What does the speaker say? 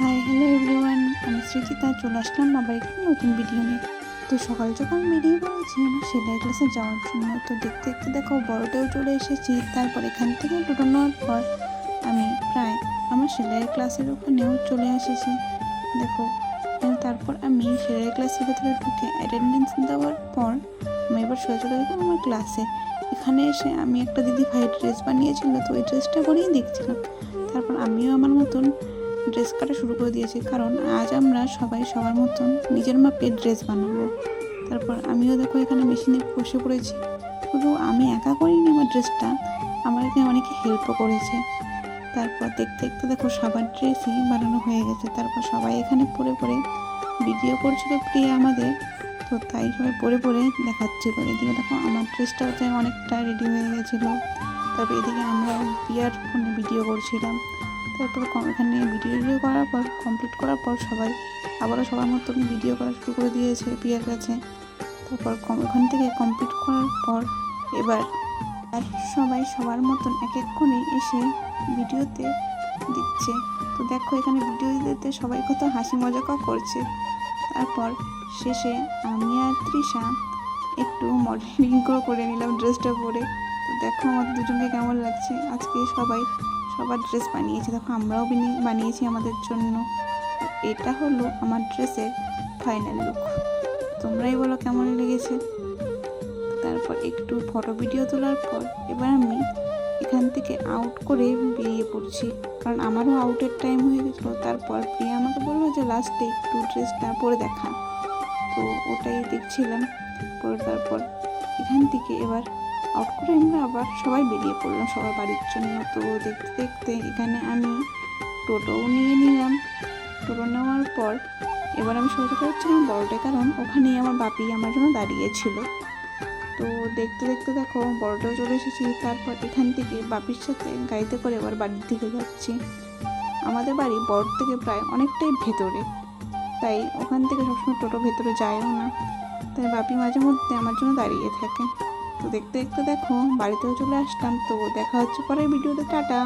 Hi hello everyone, আমি সৃজিতা চলে আসলাম আবার একটি নতুন ভিডিও নিয়ে। তো সকাল সকাল বেরিয়ে পড়েছি আমার সেলাই ক্লাসে যাওয়ার জন্য। তো দেখতে দেখতে দেখো বড়টাও চলে এসেছি। তারপর এখান থেকে টোটো নেওয়ার পর আমি প্রায় আমার সেলাইয়ের ক্লাসের ওখানেও চলে এসেছি। দেখো তারপর আমি সেলাই ক্লাসের ভেতরে ঢুকে অ্যাটেন্ডেন্স দেওয়ার পর আমি এবার সোজা চলে গেলাম আমার ক্লাসে। এখানে এসে আমি একটা দিদি ভাই ড্রেস বানিয়েছিল, তো ওই ড্রেসটা পরেই দেখছিলাম। তারপর আমিও আমার মতন ড্রেস কাটা শুরু করে দিয়েছি, কারণ আজ আমরা সবাই সবার মতন নিজের মাপে ড্রেস বানাবো। তারপর আমিও দেখো এখানে মেশিনে বসে পড়েছি। শুধু আমি একা করিনি আমার ড্রেসটা, আমার এখানে অনেকে হেল্পও করেছে। তারপর দেখতে দেখতে দেখো সবার ড্রেসই বানানো হয়ে গেছে। তারপর সবাই এখানে পরে পরে ভিডিও করছিল প্রিয়া আমাদের, তো তাই সবাই পরে পরে দেখাচ্ছিল। এদিকে দেখো আমার ড্রেসটাও তাই অনেকটা রেডি হয়ে গেছিলো। তারপর এদিকে আমরা প্রিয়ার ফোনে ভিডিও করছিলাম। তারপর এখানে ভিডিও করার পর কমপ্লিট করার পর সবাই আবারও সবার মতন ভিডিও করা শুরু করে দিয়েছে প্রিয়ার কাছে। তারপর ওখান থেকে কমপ্লিট করার পর এবার আর সবাই সবার মতন এক এক করে এসে ভিডিওতে দিচ্ছে। তো দেখো এখানে ভিডিও দিতে সবাই কত হাসি মজাও করছে। তারপর শেষে আমি আর তৃষা একটু মডেলিং করে নিলাম ড্রেসটা পরে। তো দেখো আমাদের দুজনকে কেমন লাগছে। আজকে সবাই সবার ড্রেস বানিয়েছে, দেখো আমরাও বানিয়েছি আমাদের জন্য। এটা হলো আমার ড্রেসের ফাইনাল লুক। তোমরাই বলো কেমন লেগেছে। তারপর একটু ফটো ভিডিও তোলার পর এবার আমি এখান থেকে আউট করে বেরিয়ে পড়ছি, কারণ আমারও আউটের টাইম হয়ে গেছিলো। তারপর প্রিয়া আমাকে বললো যে লাস্টে একটু ড্রেসটা পরে দেখা, তো ওটাই দেখছিলাম পরে। তারপর এখান থেকে এবার আউট করে আমরা আবার সবাই বেরিয়ে পড়লাম সবার বাড়ির জন্য। তো দেখতে দেখতে এখানে আমি টোটোও নিয়ে নিলাম। টোটো নেওয়ার পর এবার আমি সোজা করছিলাম বড়টায়, কারণ ওখানেই আমার বাপি আমার জন্য দাঁড়িয়েছিল। তো দেখতে দেখতে দেখো বড়টাও চলে এসেছি। তারপর এখান থেকে বাপির সাথে গাড়িতে করে এবার বাড়ির দিকে যাচ্ছি। আমাদের বাড়ি বড় থেকে প্রায় অনেকটাই ভেতরে, তাই ওখান থেকে সবসময় টোটো ভেতরে যায়ও না, তাই বাপি মাঝে মধ্যে আমার জন্য দাঁড়িয়ে থাকে। তো দেখতে দেখতে দেখো বাড়িতেও চলে আসলাম। তো দেখা হচ্ছে পরের ভিডিওতে, টাটা।